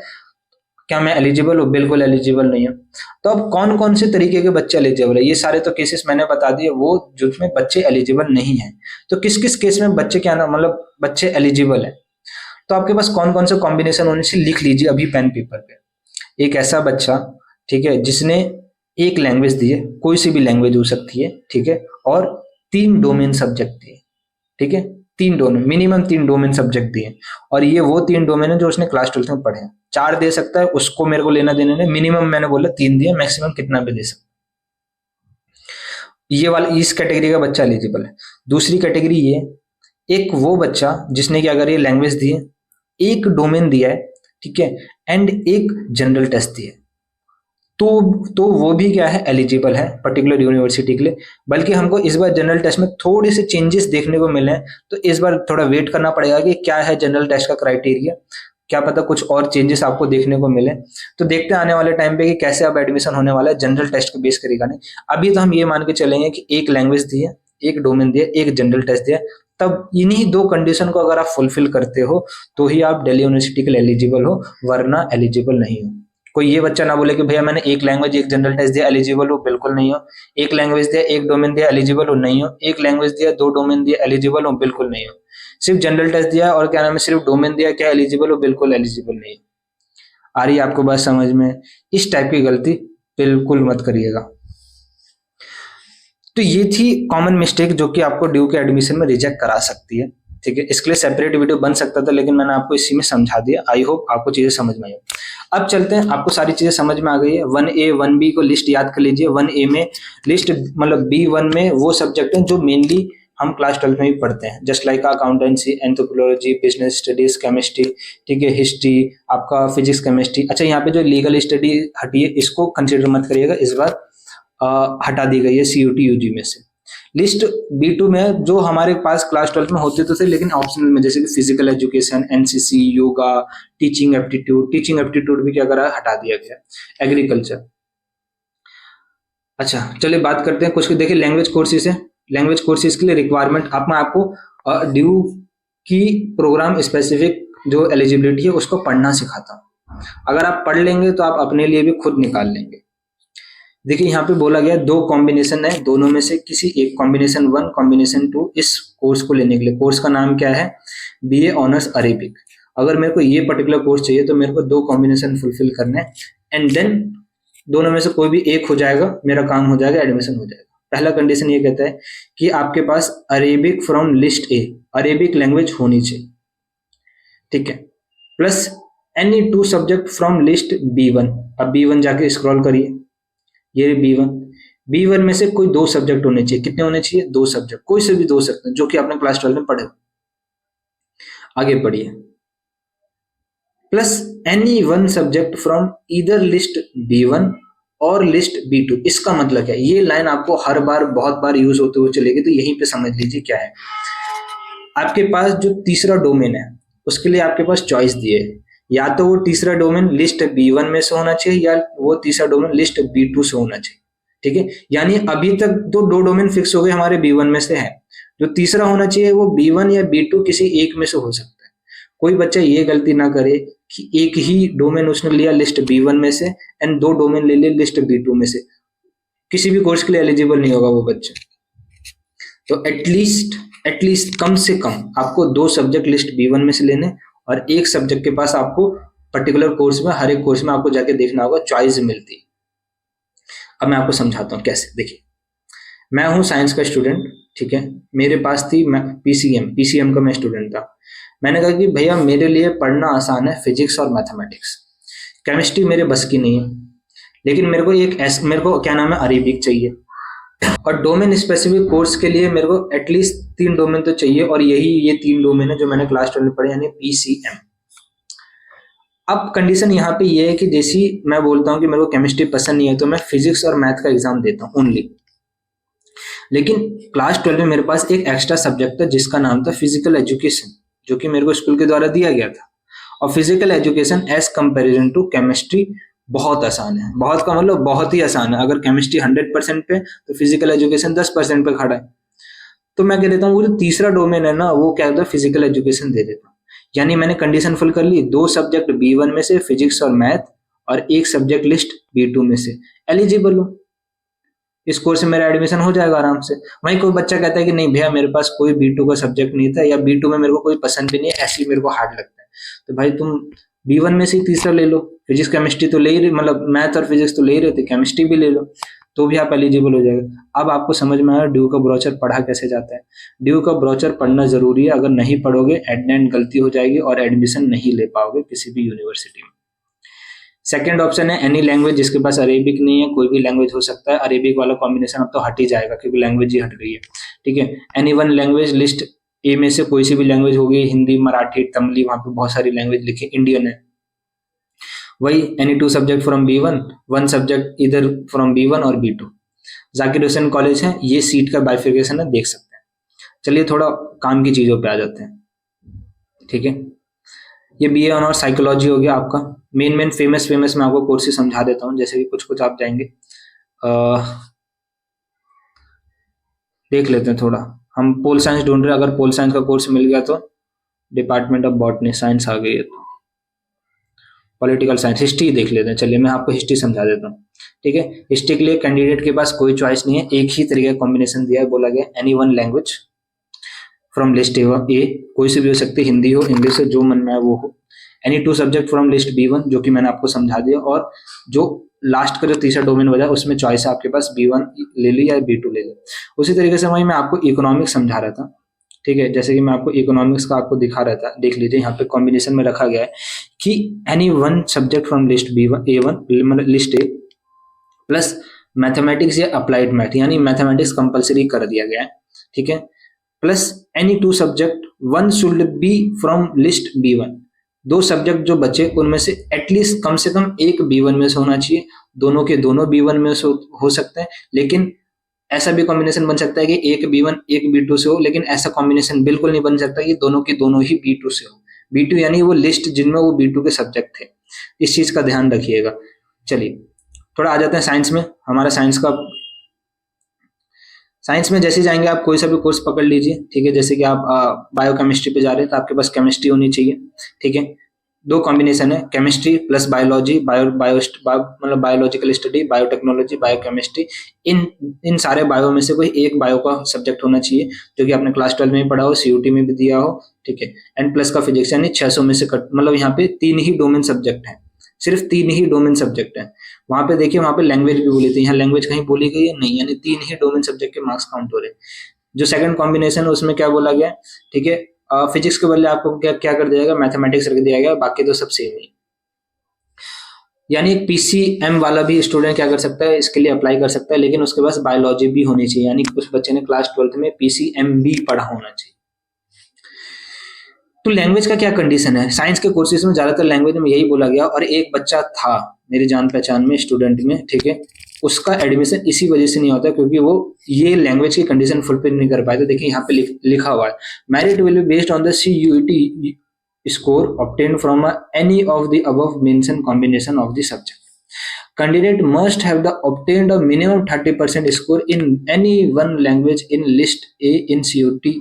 Speaker 1: क्या मैं एलिजिबल हूँ? बिल्कुल एलिजिबल नहीं है। तो अब कौन कौन से तरीके के बच्चे एलिजिबल है? ये सारे तो केसेस मैंने बता दिए वो जिसमें बच्चे एलिजिबल नहीं है। तो किस किस केस में बच्चे क्या नाम मतलब बच्चे एलिजिबल है? तो आपके पास कौन कौन से कॉम्बिनेशन होने से लिख लीजिए अभी पेन पेपर पे। एक ऐसा बच्चा, ठीक है, जिसने एक लैंग्वेज दी है, कोई सी भी लैंग्वेज हो सकती है, ठीक है, और 3 डोमेन सब्जेक्ट दिए, ठीक है, 3 डोमेन, मिनिमम 3 डोमेन सब्जेक्ट दिए, और ये वो 3 डोमेन है जो उसने क्लास 12th में पढ़े हैं। 4 दे सकता है, उसको मेरे को लेना देना नहीं, मिनिमम मैंने बोला 3 दिया, मैक्सिमम कितना भी दे सकता है। ये वाला इस कैटेगरी का बच्चा एलिजिबल है। दूसरी कैटेगरी ये, एक वो बच्चा जिसने कि अगर ये लैंग्वेज दी है, एक डोमेन दिया है, ठीक है, एंड एक जनरल टेस्ट दिया है, तो वो भी क्या है, एलिजिबल है पर्टिकुलर यूनिवर्सिटी के लिए। बल्कि हमको इस बार जनरल टेस्ट में थोड़े से चेंजेस देखने को मिले हैं, तो इस बार थोड़ा वेट करना पड़ेगा कि क्या है जनरल टेस्ट का क्राइटेरिया, क्या पता कुछ और चेंजेस आपको देखने को मिले। तो देखते हैं आने वाले टाइम पे कि कैसे अब एडमिशन होने वाला है, जनरल टेस्ट को बेस करेगा नहीं। अभी तो हम ये मान के चलेंगे कि एक लैंग्वेज दी है, एक डोमेन दिया, एक जनरल टेस्ट दिया, तब इन्हीं 2 कंडीशन को अगर आप फुलफिल करते हो तो ही आप दिल्ली यूनिवर्सिटी के लिए एलिजिबल हो, वरना एलिजिबल नहीं हो। कोई ये बच्चा ना बोले कि भैया मैंने एक लैंग्वेज एक जनरल टेस्ट दिया एलिजिबल हो, बिल्कुल नहीं हो। एक लैंग्वेज दिया एक डोमेन दिया एलिजिबल हो, नहीं हो। एक लैंग्वेज दिया 2 डोमेन दिया एलिजिबल हो, बिल्कुल नहीं हो। सिर्फ जनरल टेस्ट दिया और क्या नाम है सिर्फ डोमेन दिया, क्या एलिजिबल हो, बिल्कुल एलिजिबल नहीं हो। आ रही है आपको बात समझ में? इस टाइप की गलती बिल्कुल मत करिएगा। तो ये थी कॉमन मिस्टेक जो कि आपको ड्यू के एडमिशन में रिजेक्ट करा सकती है, ठीक है। इसके लिए सेपरेट वीडियो बन सकता था, लेकिन मैंने आपको इसी में समझा दिया। आई होप आपको चीजें समझ में आई। अब चलते हैं, आपको सारी चीजें समझ में आ गई है। 1A 1B को लिस्ट याद कर लीजिए। 1A में लिस्ट मतलब B1 में वो सब्जेक्ट हैं जो मेनली हम क्लास 12 में भी पढ़ते हैं, just like accountancy, anthropology, business studies, chemistry, ठीक है, हिस्ट्री, आपका फिजिक्स, केमिस्ट्री। अच्छा, यहाँ पे जो लीगल स्टडी हटी है इसको कंसिडर मत करिएगा, इस बार हटा दी गई है CUT UG में से। लिस्ट B2 में जो हमारे पास क्लास 12 में होते तो थे, लेकिन ऑप्शनल में, जैसे कि physical education, NCC, yoga, teaching aptitude भी क्या करा, हटा दिया गया, एग्रीकल्चर। अच्छा चलिए बात करते हैं कुछ। देखिए लैंग्वेज कोर्सेज है, लैंग्वेज कोर्सेज के लिए रिक्वायरमेंट आप मैं आपको ड्यू की प्रोग्राम स्पेसिफिक जो एलिजिबिलिटी है उसको पढ़ना सिखाता हूँ। अगर आप पढ़ लेंगे तो आप अपने लिए भी खुद निकाल लेंगे। देखिए यहाँ पे बोला गया 2 कॉम्बिनेशन है, दोनों में से किसी एक कॉम्बिनेशन 1 कॉम्बिनेशन 2 इस कोर्स को लेने के लिए। कोर्स का नाम क्या है? BA honours Arabic. अगर मेरे को ये पर्टिकुलर कोर्स चाहिए तो मेरे को 2 कॉम्बिनेशन फुलफिल करने हैं, एंड देन दोनों में से कोई भी एक हो जाएगा, मेरा काम हो जाएगा, एडमिशन हो जाएगा। पहला कंडीशन ये कहता है कि आपके पास Arabic from list A, Arabic language होनी चाहिए, ठीक है, plus any 2 subject from list B1। अब B1 जाके स्क्रॉल करिए, ये B1 में से कोई 2 सब्जेक्ट होने चाहिए। कितने होने चाहिए? 2 सब्जेक्ट, कोई से भी 2 सकते हैं जो कि आपने क्लास 12 में पढ़े। आगे पढ़िए, plus any 1 subject from either list B1 और लिस्ट B2। इसका मतलब क्या है? ये लाइन आपको हर बार बहुत बार यूज होते हुए चलेगी, तो यहीं पे समझ लीजिए क्या है। आपके पास जो तीसरा डोमेन है उसके लिए आपके पास चॉइस दिए, या तो वो तीसरा डोमेन लिस्ट B1 में से होना चाहिए या वो तीसरा डोमेन लिस्ट B2 से होना चाहिए, ठीक है। यानी अभी तक तो 2 डोमेन फिक्स हो गए हमारे B1 में से है, जो तीसरा होना चाहिए वो B1 या B2 किसी एक में से हो सकता है। कोई बच्चा ये गलती ना करे कि एक ही डोमेन उसने लिया लिस्ट B1 में से एंड 2 डोमेन ले लिए लिस्ट B2 में से, किसी भी कोर्स के लिए एलिजिबल नहीं होगा वो बच्चा। तो एटलीस्ट कम से कम आपको 2 सब्जेक्ट लिस्ट B1 में से लेने, और एक सब्जेक्ट के पास आपको पर्टिकुलर कोर्स में, हर एक कोर्स में आपको जाके देखना होगा, चॉइस मिलती है। अब मैं आपको समझाता हूँ कैसे। देखिए मैं हूँ साइंस का स्टूडेंट, ठीक है, मेरे पास थी PCM का मैं स्टूडेंट था। मैंने कहा कि भैया मेरे लिए पढ़ना आसान है फिजिक्स और मैथमेटिक्स, केमिस्ट्री मेरे बस की नहीं है, लेकिन मेरे को क्या नाम है अरेबिक चाहिए, और डोमेन स्पेसिफिक कोर्स के लिए मेरे को एटलीस्ट 3 डोमेन तो चाहिए, और ये 3 डोमेन है जो मैंने क्लास 12 में पढ़े, यानी PCM। अब कंडीशन यहाँ पे ये है कि जैसी मैं बोलता हूँ कि मेरे को केमिस्ट्री पसंद नहीं है तो मैं फिजिक्स और मैथ का एग्जाम देता हूँ ओनली, लेकिन क्लास 12 में मेरे पास एक एक्स्ट्रा सब्जेक्ट था जिसका नाम था फिजिकल एजुकेशन, जो कि मेरे को स्कूल के द्वारा दिया गया था। और physical education as comparison to chemistry बहुत आसान है, बहुत का मतलब बहुत ही आसान है। अगर केमिस्ट्री 100% पे तो फिजिकल एजुकेशन 10% पे खड़ा है। तो मैं कह देता हूँ वो जो तीसरा डोमेन है ना वो क्या होता है, फिजिकल एजुकेशन दे देता हूँ। यानी मैंने कंडीशन फुल कर ली, 2 सब्जेक्ट B1 में से फिजिक्स और मैथ, और एक सब्जेक्ट लिस्ट B2 में से, एलिजिबल हो, इस कोर्स में मेरा एडमिशन हो जाएगा आराम से। वहीं कोई बच्चा कहता है कि नहीं भैया मेरे पास कोई B2 का सब्जेक्ट नहीं था, या B2 में मेरे को कोई पसंद भी नहीं है, ऐसे ही मेरे को हार्ड लगता है, तो भाई तुम B1 में से ही तीसरा ले लो, फिजिक्स केमिस्ट्री तो ले ही रहे, मतलब मैथ और फिजिक्स तो ले ही रहे थे, केमिस्ट्री भी ले लो, तो भी आप एलिजिबल हो जाएगा। अब आपको समझ में आया ड्यू का ब्रोचर पढ़ा कैसे जाता है। ड्यू का ब्रोचर पढ़ना जरूरी है, अगर नहीं पढ़ोगे एट द एंड गलती हो जाएगी और एडमिशन नहीं ले पाओगे किसी भी यूनिवर्सिटी में। सेकेंड ऑप्शन है एनी लैंग्वेज, जिसके पास अरेबिक नहीं है, कोई भी लैंग्वेज हो सकता है, अरेबिक वाला कॉम्बिनेशन अब तो हट ही जाएगा क्योंकि लैंग्वेज ही हट गई है, ठीक है। Any one language, list A में से कोई सी भी लैंग्वेज होगी, हिंदी, मराठी, तमिल, वहां पे बहुत सारी लैंग्वेज लिखी, इंडियन है। वही any two subject from B1, one subject इधर फ्रॉम B1 और B2। जाकिर हुसैन कॉलेज है, ये सीट का बाइफिकेशन है, देख सकते हैं। चलिए थोड़ा काम की चीजों पे आ जाते हैं, ठीक है। ये BA ऑनर साइकोलॉजी हो गया आपका। मेन फेमस मैं आपको कोर्सेज समझा देता हूँ, जैसे कि कुछ कुछ आप जाएंगे देख लेते हैं थोड़ा। हम पोल साइंस ढूंढ रहे हैं, अगर पोल साइंस का कोर्स मिल गया तो डिपार्टमेंट ऑफ बॉटनी साइंस आ गई है, तो पॉलिटिकल साइंस, हिस्ट्री देख लेते हैं। चलिए मैं आपको हिस्ट्री समझा देता हूँ, ठीक है। हिस्ट्री के लिए कैंडिडेट के पास कोई चॉइस नहीं है, एक ही तरीके का कॉम्बिनेशन दिया है, बोला गया any one language from list A, कोई सी भी हो सकती है, हिंदी हो, इंग्लिश हो, जो मन में है वो हो। Any two subject from list B1, जो कि मैंने आपको समझा दिया, और जो लास्ट का जो तीसरा डोमेन बजा उसमें चॉइस है आपके पास, B1 ले ली या B2 ले ली। उसी तरीके से वही मैं आपको इकोनॉमिक्स समझा रहा था, ठीक है। जैसे कि मैं आपको इकोनॉमिक्स का आपको दिखा रहा था, देख लीजिए यहाँ पे कॉम्बिनेशन में रखा गया है कि any one subject from list B1 A1, मतलब लिस्ट ए, प्लस मैथमेटिक्स या अप्लाइड मैथ, यानी मैथमेटिक्स कंपलसरी कर दिया गया है, ठीक है। Plus any two subject one should be from list B1, दो सब्जेक्ट जो बचे उनमें से एटलीस्ट कम से कम एक B1 में से होना चाहिए, दोनों के दोनों B1 में से हो सकते हैं, लेकिन ऐसा भी कॉम्बिनेशन बन सकता है कि एक B1 एक B2 से हो, लेकिन ऐसा कॉम्बिनेशन बिल्कुल नहीं बन सकता कि दोनों के दोनों ही B2 से हो। B2 यानी वो लिस्ट जिनमें वो B2 के सब्जेक्ट थे, इस चीज का ध्यान रखिएगा। चलिए थोड़ा आ जाते हैं साइंस में। हमारा साइंस में जैसे जाएंगे आप कोई सा भी कोर्स पकड़ लीजिए, ठीक है। जैसे कि आप बायोकेमिस्ट्री पे जा रहे हैं तो आपके पास केमिस्ट्री होनी चाहिए, ठीक है। दो कॉम्बिनेशन है, केमिस्ट्री प्लस बायोलॉजी, मतलब बायोलॉजिकल स्टडी, बायोटेक्नोलॉजी, बायोकेमिस्ट्री, इन सारे बायो में से कोई एक बायो का सब्जेक्ट होना चाहिए, जो कि आपने क्लास 12 में भी पढ़ा हो, CUT में भी दिया हो, ठीक है। एंड प्लस का फिजिक्स, यानी 600 में से कट, मतलब यहाँ पे 3 ही डोमेन सब्जेक्ट है, सिर्फ 3 ही डोमेन सब्जेक्ट है। वहां पे देखिए, वहां पे लैंग्वेज भी बोली थी, यहाँ लैंग्वेज कहीं बोली गई है नहीं, यानी 3 ही डोमेन सब्जेक्ट के मार्क्स काउंट हो रहे हैं। जो सेकंड कॉम्बिनेशन है उसमें क्या बोला गया, ठीक है, फिजिक्स के बदले आपको क्या क्या कर दिया गया, मैथमेटिक्स रख दिया गया, बाकी तो सब सेम ही। यानी एक PCM वाला भी स्टूडेंट क्या कर सकता है, इसके लिए अप्लाई कर सकता है, लेकिन उसके पास बायोलॉजी भी होनी चाहिए, यानी उस बच्चे ने क्लास 12th में PCM भी पढ़ा होना चाहिए। तो लैंग्वेज का क्या कंडीशन है, साइंस के कोर्सेज में ज्यादातर लैंग्वेज में यही बोला गया, और एक बच्चा था मेरी जान पहचान में स्टूडेंट में, ठीक है, उसका एडमिशन इसी वजह से नहीं होता क्योंकि वो ये लैंग्वेज की कंडीशन फुलफिल नहीं कर पाए। तो देखिए यहाँ पे लिखा हुआ है, merit will be based on the CUET score obtained from any of the above mentioned combination of the subject. Candidate must have the obtained a minimum 30% score in any one language in list A in CUT.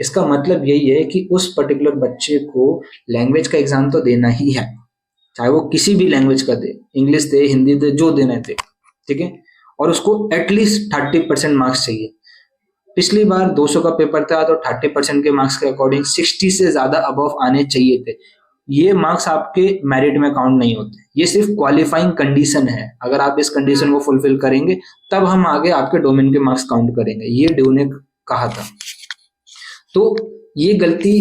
Speaker 1: इसका मतलब यही है कि उस पर्टिकुलर बच्चे को लैंग्वेज का एग्जाम तो देना ही है, चाहे वो किसी भी लैंग्वेज का दे, इंग्लिश दे, हिंदी दे, जो देना दे, ठीक है। और उसको एटलीस्ट 30% मार्क्स चाहिए। पिछली बार 200 का पेपर था तो 30% के मार्क्स के अकॉर्डिंग 60 से ज्यादा अबव आने चाहिए थे। ये मार्क्स आपके मेरिट में काउंट नहीं होते, ये सिर्फ क्वालिफाइंग कंडीशन है। अगर आप इस कंडीशन को फुलफिल करेंगे तब हम आगे आपके डोमेन के मार्क्स काउंट करेंगे, ये ड्यू ने कहा था। तो ये गलती,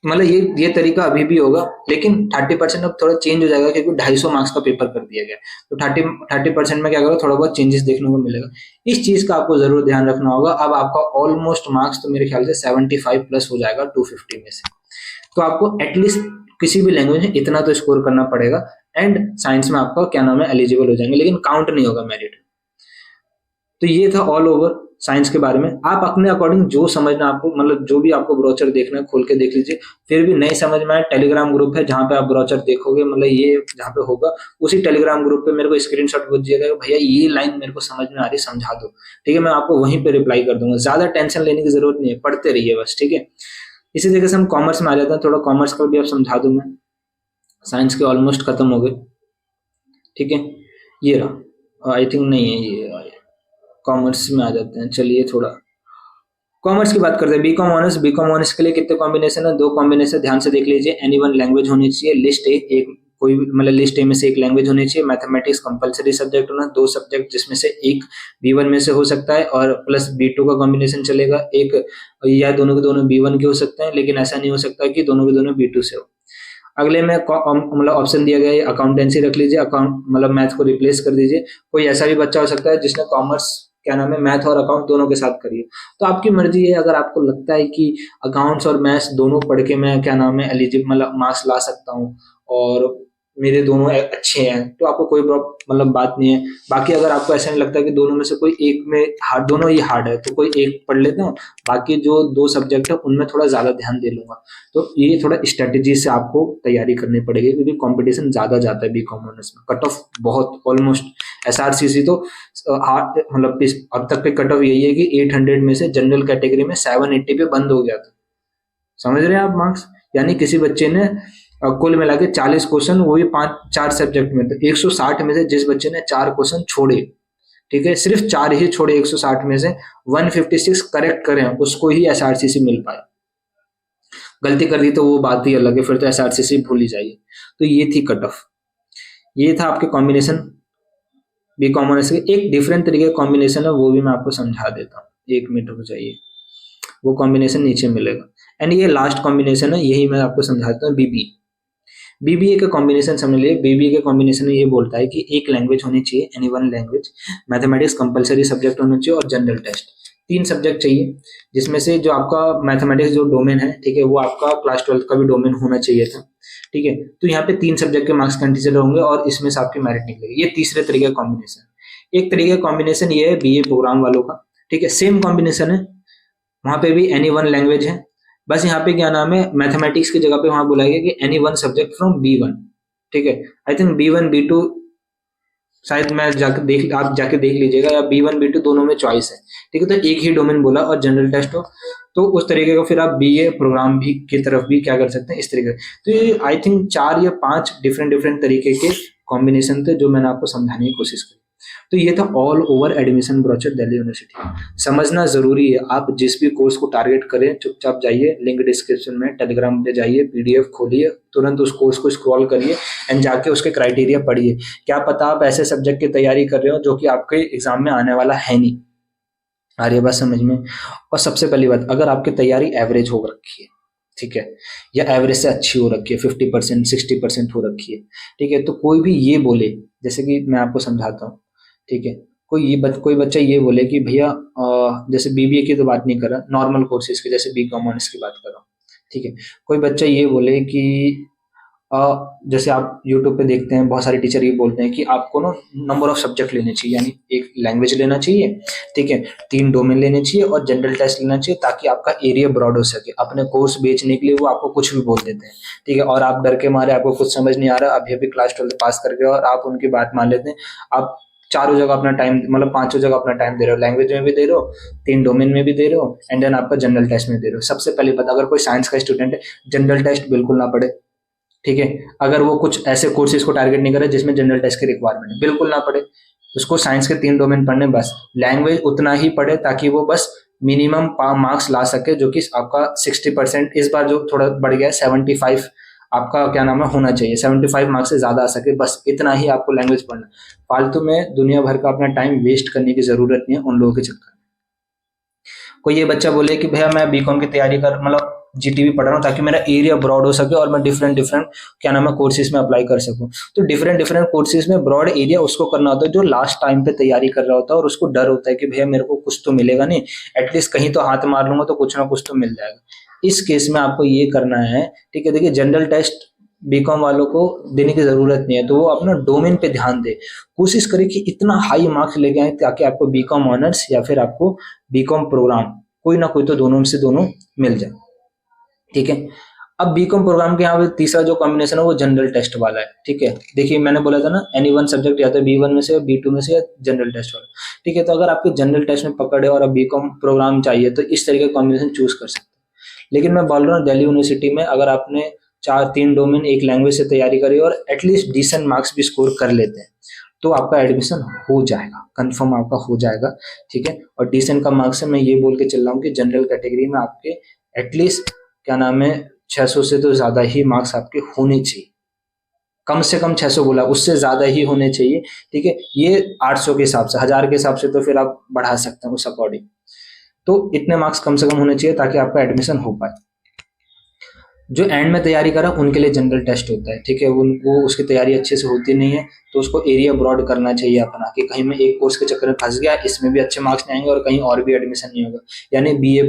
Speaker 1: मतलब ये तरीका अभी भी होगा, लेकिन 30% अब थोड़ा चेंज हो जाएगा क्योंकि 250 मार्क्स का पेपर कर दिया गया, तो 30% में क्या करो, थोड़ा बहुत चेंजेस देखने को मिलेगा। इस चीज का आपको जरूर ध्यान रखना होगा। अब आपका ऑलमोस्ट मार्क्स तो मेरे ख्याल से 75 प्लस हो जाएगा 250 में से, तो आपको एटलीस्ट किसी भी लैंग्वेज में इतना तो स्कोर करना पड़ेगा, एंड साइंस में आपका क्या नाम है एलिजिबल हो जाएंगे, लेकिन काउंट नहीं होगा मेरिट। तो ये था ऑल ओवर साइंस के बारे में। आप अपने अकॉर्डिंग जो समझना आपको, मतलब जो भी आपको ब्रोचर देखना है खोल के देख लीजिए। फिर भी नहीं समझ में आए, टेलीग्राम ग्रुप है जहां पे आप ब्रोचर देखोगे, मतलब ये जहां पे होगा उसी टेलीग्राम ग्रुप पे मेरे को स्क्रीनशॉट भेज दिएगा, भैया ये लाइन मेरे को समझ में आ रही, समझा दो, ठीक है। मैं आपको वहीं पे रिप्लाई कर दूंगा, ज्यादा टेंशन लेने की जरूरत नहीं है, पढ़ते रहिए बस, ठीक है। इसी तरीके से हम कॉमर्स में आ जाते हैं, थोड़ा कॉमर्स का भी आप समझा दूं मैं। साइंस के ऑलमोस्ट खत्म हो गए, ठीक है। ये रहा, आई थिंक नहीं है ये, कॉमर्स में आ जाते हैं। चलिए थोड़ा कॉमर्स की बात करते हैं, बीकॉम ऑनर्स। बीकॉम ऑनर्स के लिए कितने कॉम्बिनेशन है? 2 कॉम्बिनेशन, ध्यान से देख लीजिए। एनी वन लैंग्वेज होनी चाहिए, लिस्ट ए, एक कोई भी मतलब लिस्ट ए में से एक लैंग्वेज होनी चाहिए। मैथमेटिक्स कंपलसरी सब्जेक्ट होना, 2 सब्जेक्ट जिसमें से एक बी वन में से हो सकता है और प्लस बी टू का कॉम्बिनेशन चलेगा एक, या दोनों के दोनों बी वन के हो सकते हैं, लेकिन ऐसा नहीं हो सकता कि दोनों के दोनों बी टू से हो। अगले में मतलब ऑप्शन दिया गया है अकाउंटेंसी रख लीजिए, अकाउंट मतलब मैथ को रिप्लेस कर दीजिए। कोई ऐसा भी बच्चा हो सकता है जिसने कॉमर्स क्या नाम है मैथ और अकाउंट दोनों के साथ करिए, तो आपकी मर्जी है। अगर आपको लगता है कि अकाउंट्स और मैथ्स दोनों पढ़ के मैं क्या नाम है एलिजिबल मतलब मार्क्स ला सकता हूँ और मेरे दोनों अच्छे हैं, तो आपको कोई मतलब बात नहीं है। बाकी अगर आपको ऐसा नहीं लगता कि दोनों में से कोई एक में हार्ड, दोनों ही हार्ड है, तो कोई एक पढ़ लेते हैं, बाकी जो 2 सब्जेक्ट है उनमें थोड़ा ज्यादा ध्यान दे लूंगा। तो ये थोड़ा स्ट्रेटेजी से आपको तैयारी करनी पड़ेगी, क्योंकि कंपटीशन ज्यादा जाता है बीकॉम ऑनर्स में। कट ऑफ बहुत ऑलमोस्ट एसआरसीसी तो मतलब अब तक के कट ऑफ यही है कि 800 में से जनरल कैटेगरी में 780 पे बंद हो गया था। समझ रहे हैं आप मार्क्स? यानी किसी बच्चे ने कुल मिला के 40 क्वेश्चन, वो भी 4 सब्जेक्ट में, तो 160 में से जिस बच्चे ने 4 क्वेश्चन छोड़े, ठीक है, सिर्फ 4 ही छोड़े 160 में से, 156 करेक्ट करें, उसको ही एसआरसीसी मिल पाए। गलती कर दी तो वो बात ही अलग है, फिर तो एसआरसीसी भूल ही जाइए। तो ये थी कट ऑफ, ये था आपके कॉम्बिनेशन बी कॉमर्स के। एक डिफरेंट तरीके का कॉम्बिनेशन है, वो भी मैं आपको समझा देता हूँ, 1 मिनट हो जाइए, वो कॉम्बिनेशन नीचे मिलेगा। एंड ये लास्ट कॉम्बिनेशन है, यही मैं आपको समझाता हूँ, बीबी। बीबीए का कॉम्बिनेशन समझ लीजिए। बीबीए के कॉम्बिनेशन में ये बोलता है कि एक लैंग्वेज होनी चाहिए, any one language, mathematics compulsory subject होना चाहिए और जनरल टेस्ट। 3 सब्जेक्ट चाहिए, जिसमें से जो आपका मैथमेटिक्स जो डोमेन है, ठीक है, वो आपका क्लास 12 का भी डोमेन होना चाहिए था, ठीक है। तो यहाँ पे 3 सब्जेक्ट के मार्क्स कंसिडर होंगे और इसमें से आपकी मेरिट निकलेगी। ये तीसरे तरीके का कॉम्बिनेशन। एक तरीके का कॉम्बिनेशन ये है बीए प्रोग्राम वालों का, ठीक है, सेम कॉम्बिनेशन है, वहां पे भी एनी वन लैंग्वेज है, बस यहाँ पे क्या नाम है मैथमेटिक्स की जगह पे वहां बुलाएगा कि any one subject from B one, ठीक है। I think B one B two, शायद मैं जाकर देख, आप जाके देख लीजिएगा, या बी वन बी टू दोनों में चॉइस है, ठीक है। तो एक ही डोमेन बोला और जनरल टेस्ट हो, तो उस तरीके का फिर आप बीए प्रोग्राम भी की तरफ भी क्या कर सकते हैं, इस तरीके। तो ये आई थिंक 4 या 5 डिफरेंट डिफरेंट तरीके के कॉम्बिनेशन थे जो मैंने आपको समझाने की कोशिश की। तो ये था all over admission brochure Delhi university. समझना जरूरी है, आप जिस भी कोर्स को टारगेट करें, चुपचाप जाइए, लिंक डिस्क्रिप्शन में, टेलीग्राम पे जाइए, पीडीएफ खोलिए, तुरंत उस कोर्स को स्क्रॉल करिए एंड जाके उसके क्राइटेरिया पढ़िए। क्या पता आप ऐसे सब्जेक्ट की तैयारी कर रहे हो जो कि आपके एग्जाम में आने वाला है नहीं। आ रही है बात समझ में? और सबसे पहली बात, अगर आपकी तैयारी एवरेज हो रखी है, ठीक है, या एवरेज से अच्छी हो रखी है, 50% 60% हो रखी है, ठीक है, तो कोई भी ये बोले, जैसे कि मैं आपको समझाता हूँ, ठीक है, कोई बच्चा ये बोले कि भैया जैसे बीबीए की तो बात नहीं कर रहा, नॉर्मल कोर्सेज की, जैसे बी कॉमर्स की बात कर रहा हूँ, ठीक है, कोई बच्चा ये बोले कि जैसे आप यूट्यूब पे देखते हैं बहुत सारे टीचर ये बोलते हैं कि आपको ना नंबर ऑफ सब्जेक्ट लेने चाहिए, यानी एक लैंग्वेज लेना चाहिए, ठीक है, 3 डोमेन लेने चाहिए और जनरल टेस्ट लेना चाहिए, ताकि आपका एरिया ब्रॉड हो सके। अपने कोर्स बेचने के लिए वो आपको कुछ भी बोल देते हैं, ठीक है, और आप डर के मारे, आपको कुछ समझ नहीं आ रहा, अभी अभी क्लास 12 पास करके, और आप उनकी बात मान लेते हैं। आप चारों जगह अपना टाइम, मतलब पांचों जगह अपना टाइम दे रहे हो, लैंग्वेज में भी दे रहे हो, 3 डोमेन में भी दे रहे हो, एंड देन आपका जनरल टेस्ट में दे रहे हो। सबसे पहले पता, अगर कोई साइंस का स्टूडेंट है, जनरल टेस्ट बिल्कुल ना पढ़े, ठीक है। अगर वो कुछ ऐसे कोर्सेज को टारगेट नहीं करे जिसमें जनरल टेस्ट की रिक्वायरमेंट है, बिल्कुल ना पढ़े। उसको साइंस के 3 डोमेन पढ़ने, बस लैंग्वेज उतना ही पढ़े ताकि वो बस मिनिमम मार्क्स ला सके, जो कि आपका 60%, इस बार जो थोड़ा बढ़ गया है 75, आपका क्या नाम है होना चाहिए, 75 मार्क्स से ज्यादा आ सके, बस इतना ही आपको लैंग्वेज पढ़ना। फालतू में दुनिया भर का अपना टाइम वेस्ट करने की जरूरत नहीं है उन लोगों के चक्कर में। कोई ये बच्चा बोले कि भैया मैं बीकॉम की तैयारी कर, मतलब जीटीवी पढ़ रहा हूँ ताकि मेरा एरिया ब्रॉड हो सके और मैं डिफरेंट डिफरेंट क्या नाम है कोर्सेज में अप्लाई कर सकूं। तो डिफरेंट डिफरेंट कोर्सेज में ब्रॉड एरिया उसको करना होता है जो लास्ट टाइम पे तैयारी कर रहा होता है, और उसको डर होता है कि भैया मेरे को कुछ तो मिलेगा नहीं, एटलीस्ट कहीं तो हाथ मार लूंगा तो कुछ ना कुछ तो मिल जाएगा। इस केस में आपको ये करना है, ठीक है। देखिए जनरल टेस्ट बीकॉम वालों को देने की जरूरत नहीं है, तो वो अपना डोमेन पे ध्यान दे, कोशिश करे कि इतना हाई मार्क्स लेके आए ताकि आपको बीकॉम ऑनर्स या फिर आपको बीकॉम प्रोग्राम, कोई ना कोई तो दोनों में से दोनों मिल जाए, ठीक है। अब बीकॉम प्रोग्राम के यहाँ पे तीसरा जो कॉम्बिनेशन है वो जनरल टेस्ट वाला है, ठीक है। देखिए मैंने बोला था ना, एनी वन सब्जेक्ट या तो बी वन में से, बी टू में से, या जनरल टेस्ट वाला, ठीक है। तो अगर आपके जनरल टेस्ट में पकड़ है और अब बीकॉम प्रोग्राम चाहिए तो इस तरीके का कॉम्बिनेशन चूज कर सकते हैं। लेकिन मैं बोल रहा हूँ दिल्ली यूनिवर्सिटी में अगर आपने 4 3 डोमेन एक लैंग्वेज से तैयारी करी और एटलीस्ट डिसेंट मार्क्स भी स्कोर कर लेते हैं, तो आपका एडमिशन हो जाएगा, कंफर्म आपका हो जाएगा, ठीक है। और डिसेंट का मार्क्स है, मैं ये बोल के चल रहा हूँ कि जनरल कैटेगरी में आपके एटलीस्ट क्या नाम है 600 से तो ज़्यादा ही मार्क्स आपके होने चाहिए, कम से कम 600 बोला, उससे ज़्यादा ही होने चाहिए, ठीक है। ये 800 के हिसाब से, 1000 के हिसाब से तो फिर आप बढ़ा सकते हैं उस अकॉर्डिंग। तो इतने मार्क्स कम से कम होने चाहिए ताकि आपका एडमिशन हो पाए। जो एंड में तैयारी करा उनके लिए जनरल टेस्ट होता है, ठीक है। वो उसकी तैयारी अच्छे से होती नहीं है, तो उसको एरिया ब्रॉड करना चाहिए अपना, कि कहीं मैं एक कोर्स के चक्कर में फंस गया, इसमें भी अच्छे मार्क्स नहीं आएंगे और कहीं और भी एडमिशन नहीं होगा। यानी बीए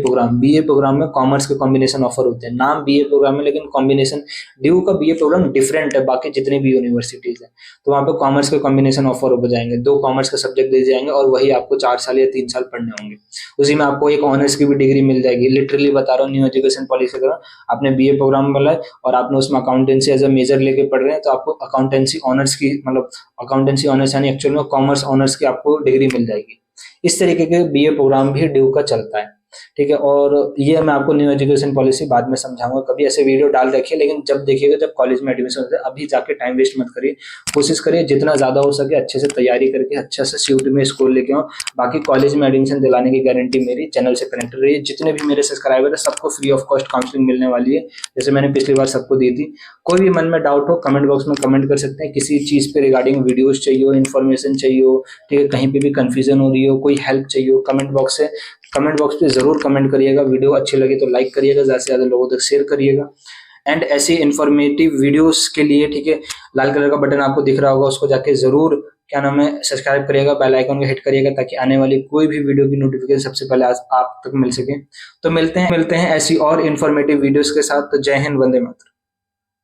Speaker 1: प्रोग्राम में कॉमर्स के कॉम्बिनेशन ऑफर होते हैं, नाम बीए प्रोग्राम है लेकिन कॉम्बिनेशन, ड्यू का बीए प्रोग्राम डिफरेंट है बाकी जितने भी यूनिवर्सिटीज है। तो वहाँ पे कॉमर्स के कॉम्बिनेशन ऑफर हो जाएंगे, 2 कॉमर्स के सब्जेक्ट दे जाएंगे और वही आपको 4 साल या 3 साल पढ़ने होंगे। उसी में आपको एक ऑनर्स की भी डिग्री मिल जाएगी। लिटरली बता रहा हूँ, न्यू एजुकेशन पॉलिसी का आपने बीए प्रोग्राम वाला है और आपने उसमें अकाउंटेंसी एज अ मेजर लेके पढ़ रहे हैं, तो आपको अकाउंटेंसी ऑनर्स की, मतलब अकाउंटेंसी ऑनर्स यानी एक्चुअल में कॉमर्स ऑनर्स की आपको डिग्री मिल जाएगी। इस तरीके के बीए प्रोग्राम भी ड्यू का चलता है, ठीक है। और ये मैं आपको न्यू एजुकेशन पॉलिसी बाद में समझाऊंगा, कभी ऐसे वीडियो डाल रखिए, लेकिन जब देखिएगा जब कॉलेज में एडमिशन होता है, अभी जाके टाइम वेस्ट मत करिए, कोशिश करिए जितना ज्यादा हो सके अच्छे से तैयारी करके अच्छे से सीट में स्कोर लेके आओ। बाकी कॉलेज में एडमिशन दिलाने की गारंटी मेरी, चैनल से कनेक्ट रहिए। जितने भी मेरे सब्सक्राइबर है सबको फ्री ऑफ कॉस्ट काउंसलिंग मिलने वाली है, जैसे मैंने पिछली बार सबको दी थी। कोई भी मन में डाउट हो कमेंट बॉक्स में कमेंट कर सकते हैं, किसी चीज पे रिगार्डिंग वीडियोज चाहिए हो, इन्फॉर्मेशन चाहिए हो, ठीक है, कहीं पे भी कंफ्यूजन हो रही हो, कोई हेल्प चाहिए हो, कमेंट बॉक्स पे जरूर कमेंट करिएगा। वीडियो अच्छी लगे तो लाइक करिएगा, ज्यादा से ज्यादा लोगों तक शेयर करिएगा। एंड ऐसी इन्फॉर्मेटिव वीडियोस के लिए, ठीक है, लाल कलर का बटन आपको दिख रहा होगा, उसको जाके जरूर क्या नाम है सब्सक्राइब करिएगा, बेल आइकन को हिट करिएगा, ताकि आने वाली कोई भी वीडियो की नोटिफिकेशन सबसे पहले आप तक मिल सके। तो मिलते हैं ऐसी और इन्फॉर्मेटिव वीडियोस के साथ। तो जय हिंद, वंदे मातरम।